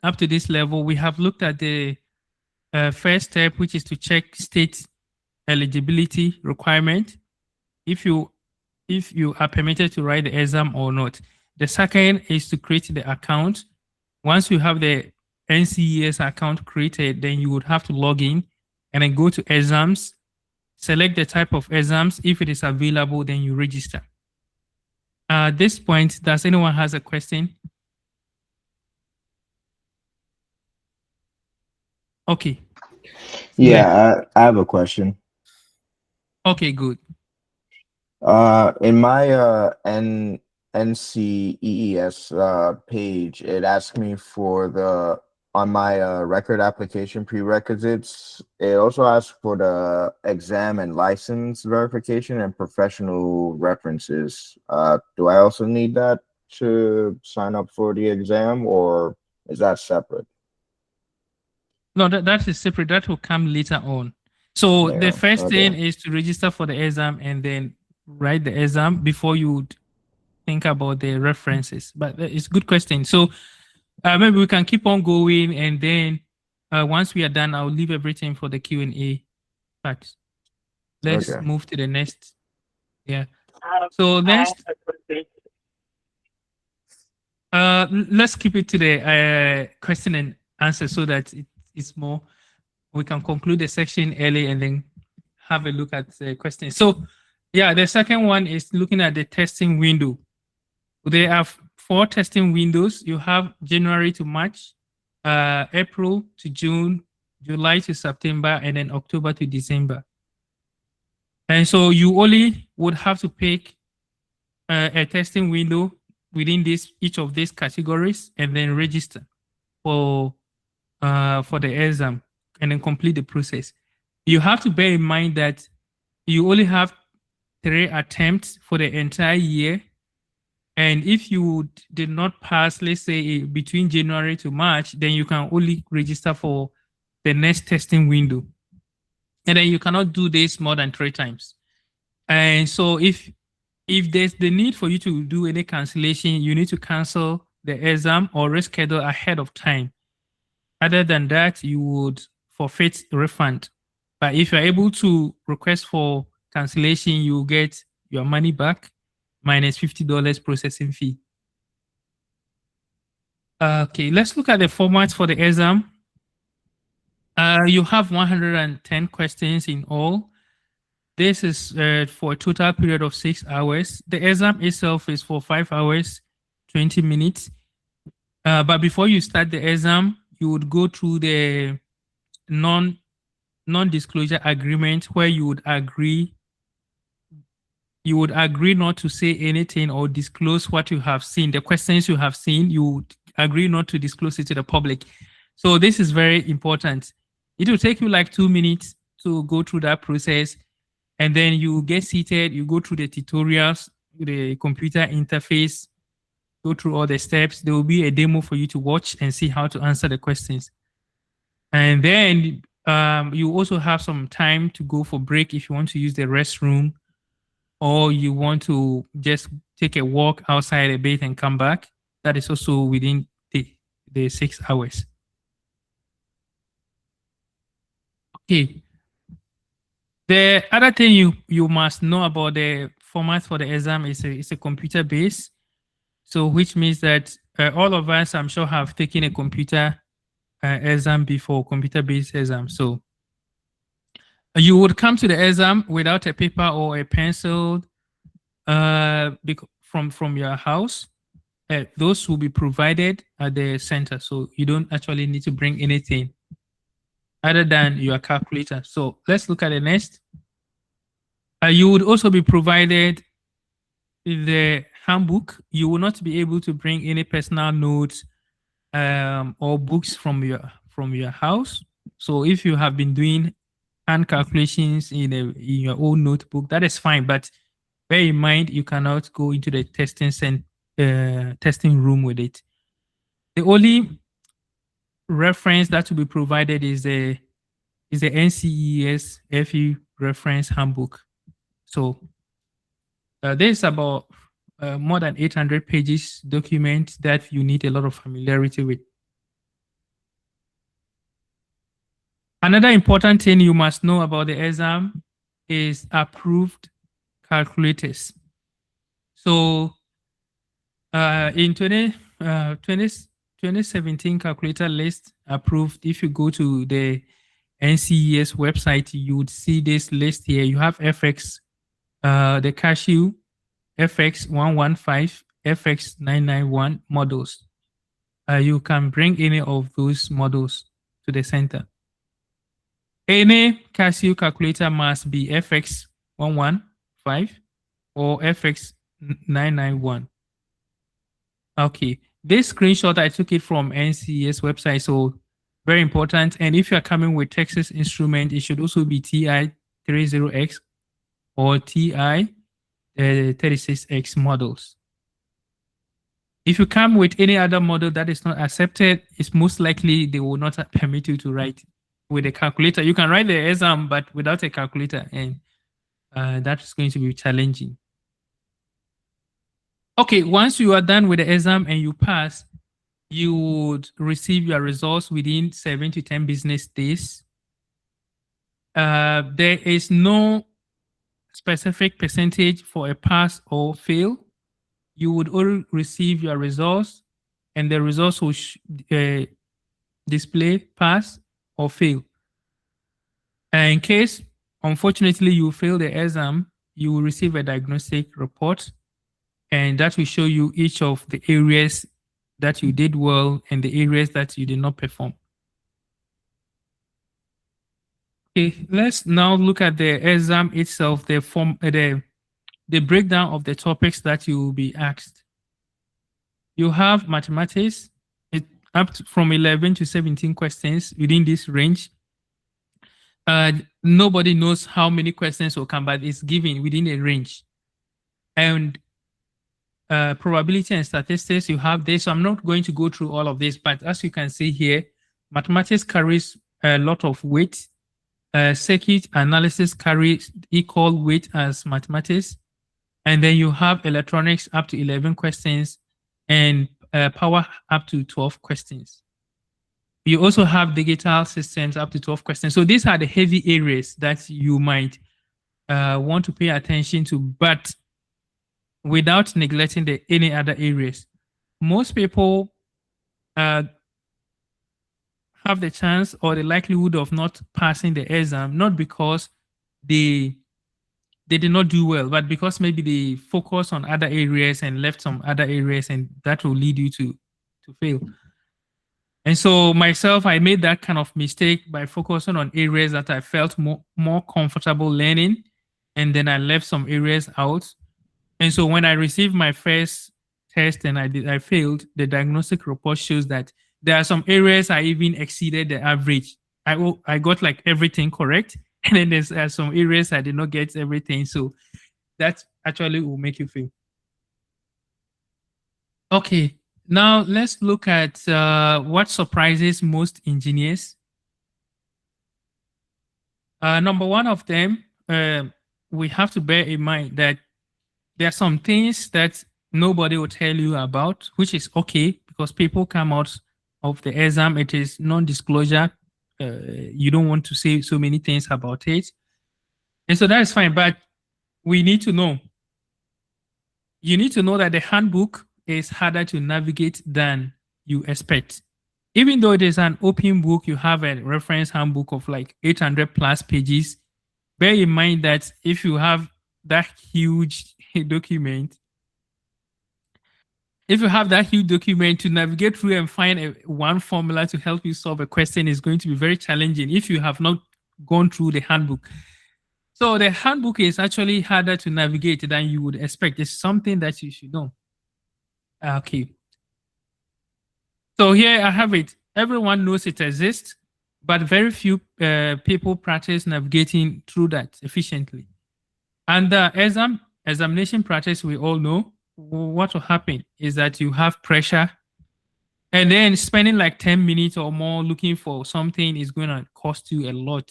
up to this level, we have looked at the first step, which is to check state eligibility requirement, if you are permitted to write the exam or not. The second is to create the account. Once you have the MyNCEES account created, then you would have to log in and then go to exams, select the type of exams. If it is available, then you register. At this point, does anyone has a question? Okay. Yeah, I have a question. Okay, good. In my MyNCEES page, it asked me for the on my record application prerequisites. It also asks for the exam and license verification and professional references. Do I also need that to sign up for the exam, or is that separate? No, that is separate. That will come later on. So Yeah, the first thing okay. is to register for the exam and then write the exam before you think about the references. But it's a good question. So maybe we can keep on going, and then once we are done, I'll leave everything for the Q&A part. Let's Okay. move to the next. Yeah. So next, let's keep it to the question and answer so that it's more. We can conclude the section early and then have a look at the questions. So, yeah, the second one is looking at the testing window. There are 4 testing windows. You have January to March, April to June, July to September, and then October to December. And so you only would have to pick a testing window within each of these categories and then register for the exam and then complete the process. You have to bear in mind that you only have 3 attempts for the entire year. And if you did not pass, let's say between January to March, then you can only register for the next testing window. And then you cannot do this more than 3 times. And so if there's the need for you to do any cancellation, you need to cancel the exam or reschedule ahead of time. Other than that, you would forfeit refund. But if you're able to request for cancellation, you get your money back minus $50 processing fee. Okay, let's look at the format for the exam. You have 110 questions in all. This is for a total period of 6 hours. The exam itself is for 5 hours, 20 minutes. But before you start the exam, you would go through the non-disclosure agreement where you would agree not to say anything or disclose what you have seen. The questions you have seen, you would agree not to disclose it to the public. So this is very important. It will take you like 2 minutes to go through that process. And then you get seated, you go through the tutorials, the computer interface, go through all the steps. There will be a demo for you to watch and see how to answer the questions. And then you also have some time to go for break if you want to use the restroom, or you want to just take a walk outside a bit and come back. That is also within the 6 hours. Okay. The other thing you must know about the format for the exam is it's a computer based. So which means that all of us, I'm sure, have taken a computer exam before, computer based exam. So you would come to the exam without a paper or a pencil from your house. Those will be provided at the center. So you don't actually need to bring anything other than your calculator. So let's look at the next. You would also be provided the handbook. You will not be able to bring any personal notes or books from your house. So if you have been doing hand calculations in your own notebook, that is fine. But bear in mind, you cannot go into the testing room with it. The only reference that will be provided is the MyNCEES FE reference handbook. So there's about more than 800 pages document that you need a lot of familiarity with. Another important thing you must know about the exam is approved calculators. So in 2017 calculator list approved, if you go to the NCEES website, you would see this list here. You have FX, the Cashew, FX 115, FX 991 models. You can bring any of those models to the center. Any Casio calculator must be FX 115 or FX 991. Okay, this screenshot I took it from NCEES website, so very important. And if you are coming with Texas Instrument, it should also be TI 30X or TI 36X models. If you come with any other model that is not accepted, it's most likely they will not permit you to write with a calculator. You can write the exam, but without a calculator, and that's going to be challenging. Okay, once you are done with the exam and you pass, you would receive your results within 7 to 10 business days. There is no specific percentage for a pass or fail. You would all receive your results, and the results will display pass or fail. In case, unfortunately, you fail the exam, you will receive a diagnostic report, and that will show you each of the areas that you did well and the areas that you did not perform. Okay, let's now look at the exam itself, the breakdown of the topics that you will be asked. You have mathematics, from 11 to 17 questions within this range. Nobody knows how many questions will come, but it's given within a range. And probability and statistics, you have this. So I'm not going to go through all of this, but as you can see here, mathematics carries a lot of weight. Circuit analysis carries equal weight as mathematics. And then you have electronics up to 11 questions and power up to 12 questions. You also have digital systems up to 12 questions. So these are the heavy areas that you might want to pay attention to, but without neglecting any other areas. Most people have the chance or the likelihood of not passing the exam, not because they did not do well, but because maybe they focus on other areas and left some other areas, and that will lead you to fail. And so myself, I made that kind of mistake by focusing on areas that I felt more comfortable learning, and then I left some areas out. And so when I received my first test and I failed, the diagnostic report shows that there are some areas I even exceeded the average. I got like everything correct, and then there's some areas I did not get everything. So that actually will make you fail. Okay, now let's look at what surprises most engineers. Number one of them, we have to bear in mind that there are some things that nobody will tell you about, which is okay, because people come out of the exam. It is non-disclosure. You don't want to say so many things about it. And so that is fine, but we need to know. You need to know that the handbook is harder to navigate than you expect. Even though it is an open book, you have a reference handbook of like 800 plus pages. Bear in mind that if you have that huge document, to navigate through and find one formula to help you solve a question is going to be very challenging if you have not gone through the handbook. So the handbook is actually harder to navigate than you would expect. It's something that you should know. Okay. So here I have it. Everyone knows it exists, but very few people practice navigating through that efficiently. And the examination practice, we all know what will happen is that you have pressure, and then spending like 10 minutes or more looking for something is going to cost you a lot.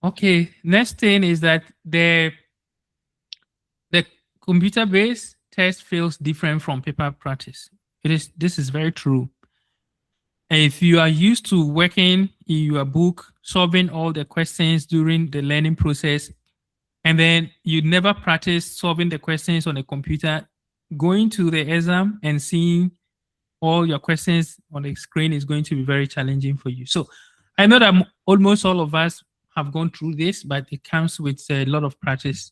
Okay, next thing is that the computer-based test feels different from paper practice. This is very true. If you are used to working in your book, solving all the questions during the learning process, and then you never practice solving the questions on a computer, going to the exam and seeing all your questions on the screen is going to be very challenging for you. So I know that almost all of us have gone through this, but it comes with a lot of practice.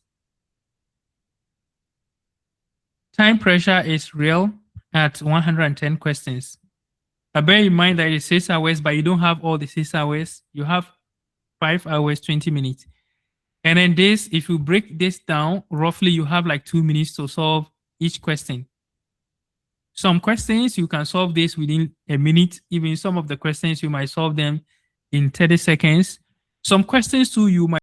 Time pressure is real at 110 questions. Bear in mind that it's 6 hours, but you don't have all the 6 hours. You have 5 hours, 20 minutes. And then this, if you break this down, roughly you have like 2 minutes to solve each question. Some questions you can solve this within a minute. Even some of the questions you might solve them in 30 seconds. Some questions too you might